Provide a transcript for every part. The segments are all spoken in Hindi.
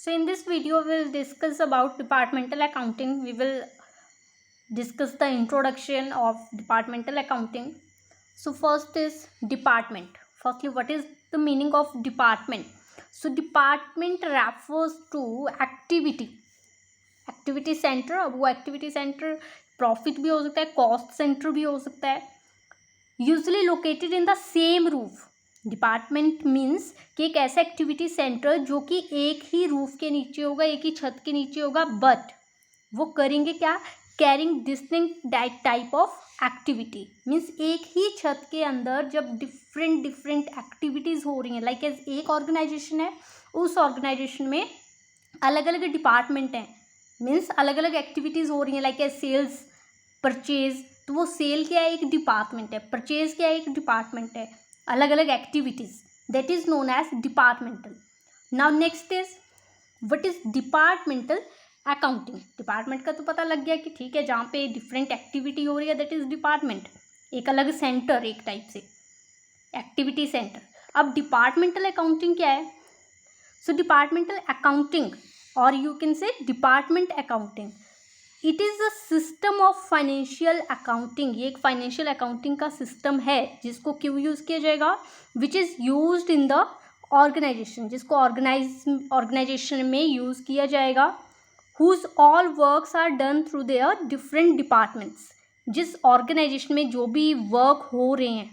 So in this video, we will discuss about departmental accounting. We will discuss the introduction of departmental accounting. So first is department. Firstly, what is the meaning of department? So department refers to activity centre. अब वो एक्टिविटी सेंटर प्रॉफिट भी हो सकता है, कॉस्ट सेंटर भी हो सकता है. Usually located in the same roof. Department means कि एक ऐसा एक्टिविटी सेंटर जो कि एक ही रूफ के नीचे होगा, एक ही छत के नीचे होगा, बट वो करेंगे क्या? Carrying distinct type of activity. Means एक ही छत के अंदर जब डिफरेंट एक्टिविटीज़ हो रही हैं, लाइक एज एक ऑर्गेनाइजेशन है, उस ऑर्गेनाइजेशन में अलग अलग डिपार्टमेंट हैं. मीन्स अलग अलग एक्टिविटीज़ हो रही हैं, लाइक एज सेल्स, परचेज. तो वो सेल क्या है? एक डिपार्टमेंट है. परचेज क्या है? एक डिपार्टमेंट है. अलग अलग activities, that is known as departmental. Now next is what is departmental accounting. Department का तो पता लग गया कि ठीक है, जहाँ पे डिफरेंट एक्टिविटी हो रही है, दैट इज़ डिपार्टमेंट. एक अलग सेंटर, एक टाइप से एक्टिविटी सेंटर. अब डिपार्टमेंटल अकाउंटिंग क्या है? सो डिपार्टमेंटल अकाउंटिंग और you can say department accounting, it is a system of financial accounting. ये एक फाइनेंशियल अकाउंटिंग का सिस्टम है जिसको क्यों यूज़ किया जाएगा? Which is used in the organisation, जिसको ऑर्गेनाइजेशन में यूज़ किया जाएगा. Whose all works are done through their different departments. जिस ऑर्गेनाइजेशन में जो भी वर्क हो रहे हैं,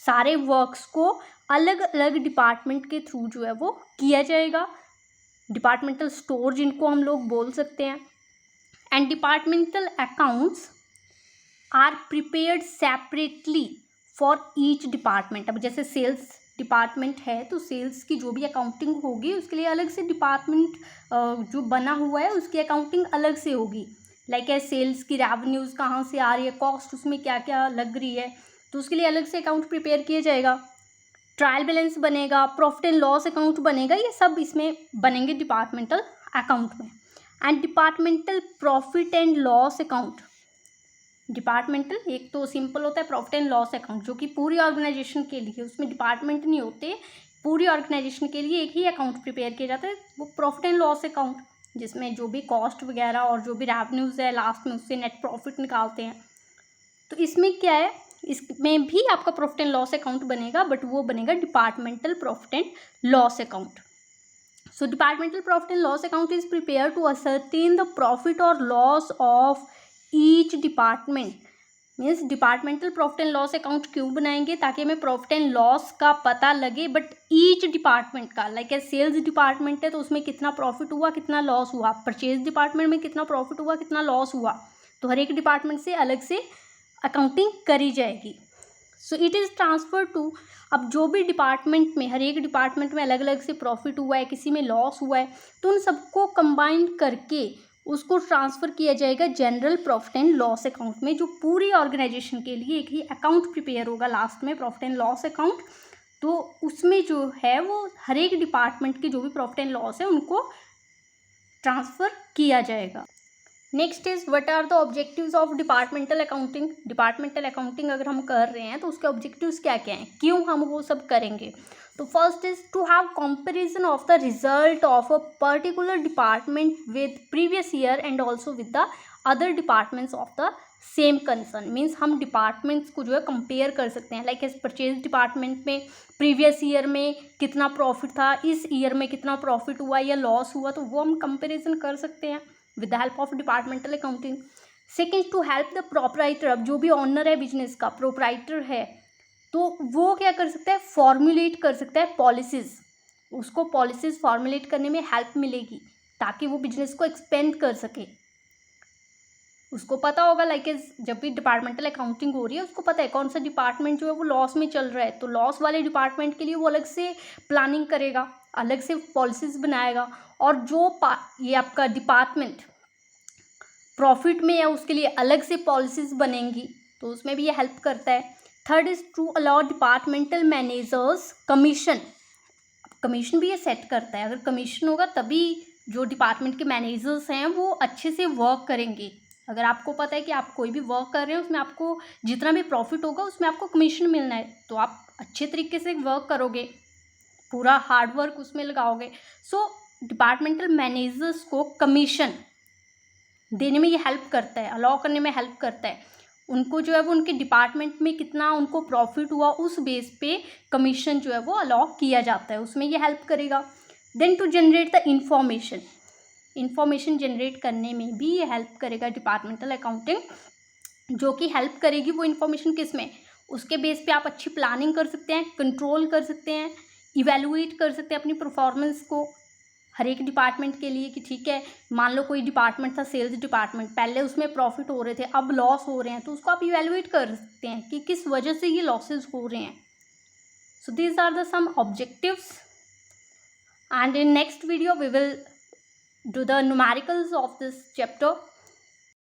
सारे वर्क्स को अलग अलग डिपार्टमेंट के थ्रू जो है वो किया जाएगा. डिपार्टमेंटल स्टोर जिनको हम लोग बोल सकते हैं. And departmental accounts are prepared separately for each department. अब जैसे सेल्स डिपार्टमेंट है तो सेल्स की जो भी अकाउंटिंग होगी उसके लिए अलग से डिपार्टमेंट जो बना हुआ है उसकी अकाउंटिंग अलग से होगी. लाइक है सेल्स की रेवेन्यूज़ कहाँ से आ रही है, कॉस्ट उसमें क्या क्या लग रही है, तो उसके लिए अलग से अकाउंट प्रिपेयर किया जाएगा. ट्रायल बैलेंस बनेगा, प्रॉफिट एंड लॉस अकाउंट बनेगा, ये सब इसमें बनेंगे डिपार्टमेंटल अकाउंट में. And departmental profit and loss account. Departmental एक तो सिंपल होता है प्रॉफिट एंड लॉस अकाउंट जो कि पूरी ऑर्गेनाइजेशन के लिए, उसमें डिपार्टमेंट नहीं होते, पूरी ऑर्गेनाइजेशन के लिए एक ही अकाउंट प्रिपेयर किया जाता है, वो प्रॉफिट एंड लॉस अकाउंट, जिसमें जो भी कॉस्ट वगैरह और जो भी रेवेन्यूज़ है लास्ट में उससे नेट प्रॉफिट निकालते हैं. तो इसमें क्या है, इसमें भी आपका प्रॉफिट एंड लॉस अकाउंट बनेगा, बट वो बनेगा departmental profit and loss account. So departmental profit and loss account is prepare to ascertain the profit or loss of each department. Means departmental profit and loss account क्यों बनाएंगे? ताकि हमें प्रॉफिट एंड लॉस का पता लगे, बट ईच डिपार्टमेंट का. लाइक ए सेल्स डिपार्टमेंट है तो उसमें कितना प्रॉफिट हुआ, कितना लॉस हुआ. परचेज डिपार्टमेंट में कितना प्रॉफिट हुआ, कितना लॉस हुआ. तो हर एक डिपार्टमेंट से अलग से अकाउंटिंग करी जाएगी. So it is transfer to, अब जो भी डिपार्टमेंट में, हर एक डिपार्टमेंट में अलग अलग से प्रॉफिट हुआ है, किसी में लॉस हुआ है, तो उन सबको कंबाइन करके उसको ट्रांसफ़र किया जाएगा general profit and loss account में, जो पूरी ऑर्गेनाइजेशन के लिए एक ही अकाउंट प्रिपेयर होगा लास्ट में, प्रॉफिट एंड लॉस अकाउंट. तो उसमें जो है वो हर एक डिपार्टमेंट के जो भी प्रॉफिट एंड लॉस है उनको ट्रांसफ़र किया जाएगा. Next is what are the objectives of departmental accounting. Departmental accounting अगर हम कर रहे हैं तो उसके ऑब्जेक्टिव्स क्या क्या हैं, क्यों हम वो सब करेंगे? तो first is to have comparison of the result of a particular department with previous year and also with the other departments of the same concern. Means हम डिपार्टमेंट्स को जो है कंपेयर कर सकते हैं. लाइक एज परचेज डिपार्टमेंट में प्रीवियस ईयर में कितना प्रॉफिट था, इस ईयर में कितना प्रॉफिट हुआ या लॉस हुआ, तो वो हम कंपेरिजन कर सकते हैं with the help of departmental accounting. Second, to help the proprietor. अब जो भी ऑनर है बिजनेस का, प्रोप्राइटर है, तो वो क्या कर सकता है? फॉर्मुलेट कर सकता है पॉलिसीज़. उसको पॉलिसीज़ फॉर्मुलेट करने में हेल्प मिलेगी ताकि वो बिजनेस को एक्सपेंड कर सके. उसको पता होगा, लाइक जब भी डिपार्टमेंटल अकाउंटिंग हो रही है उसको पता है कौन सा डिपार्टमेंट जो है वो लॉस में चल रहा है, तो लॉस वाले डिपार्टमेंट के लिए वो अलग से प्लानिंग करेगा, अलग से पॉलिसीज़ बनाएगा. और जो ये आपका डिपार्टमेंट प्रॉफिट में है उसके लिए अलग से पॉलिसीज़ बनेंगी, तो उसमें भी ये हेल्प करता है. Third is to allow departmental managers commission. Commission भी ये सेट करता है. अगर कमीशन होगा तभी जो डिपार्टमेंट के मैनेजर्स हैं वो अच्छे से वर्क करेंगे. अगर आपको पता है कि आप कोई भी वर्क कर रहे हैं उसमें आपको जितना भी प्रॉफिट होगा उसमें आपको कमीशन मिलना है, तो आप अच्छे तरीके से वर्क करोगे, पूरा हार्ड वर्क उसमें लगाओगे. सो डिपार्टमेंटल मैनेजर्स को कमीशन देने में ये हेल्प करता है, अलाउ करने में हेल्प करता है। उनको जो है वो उनके डिपार्टमेंट में कितना उनको प्रॉफिट हुआ उस बेस पे कमीशन जो है वो अलाउ किया जाता है, उसमें ये हेल्प करेगा। Then to generate the information generate करने में भी ये हेल्प करेगा डिपार्टमेंटल अकाउंटिंग, जो कि हेल्प करेगी वो इन्फॉर्मेशन किस में, उसके बेस पे आप अच्छी प्लानिंग कर सकते हैं, कंट्रोल कर सकते हैं, इवेलुएट कर सकते हैं अपनी परफॉर्मेंस को हर एक डिपार्टमेंट के लिए कि ठीक है, मान लो कोई डिपार्टमेंट था सेल्स डिपार्टमेंट, पहले उसमें प्रॉफिट हो रहे थे, अब लॉस हो रहे हैं, तो उसको आप इवेलुएट कर सकते हैं कि किस वजह से ये लॉसेस हो रहे हैं। So these are the some objectives, and in next video we will do the numericals of this chapter.